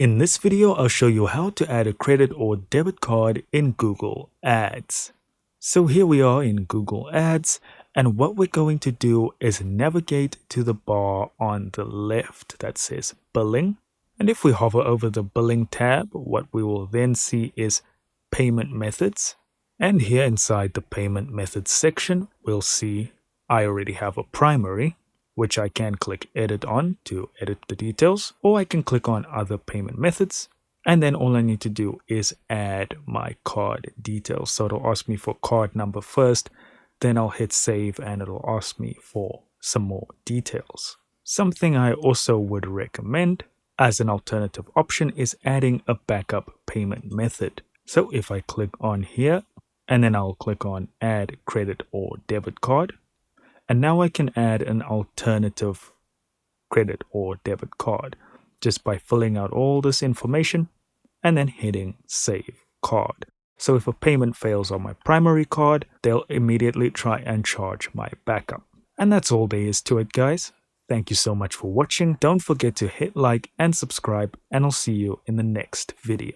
In this video, I'll show you how to add a credit or debit card in Google Ads. So here we are in Google Ads, and what we're going to do is navigate to the bar on the left that says Billing. And if we hover over the Billing tab, what we will then see is Payment Methods. And here inside the Payment Methods section, we'll see I already have a primary, which I can click edit on to edit the details, or I can click on other payment methods. And then all I need to do is add my card details. So it'll ask me for card number first, then I'll hit save and it'll ask me for some more details. Something I also would recommend as an alternative option is adding a backup payment method. So if I click on here and then I'll click on add credit or debit card, and now I can add an alternative credit or debit card just by filling out all this information and then hitting save card. So if a payment fails on my primary card, they'll immediately try and charge my backup. And that's all there is to it, guys. Thank you so much for watching. Don't forget to hit like and subscribe, and I'll see you in the next video.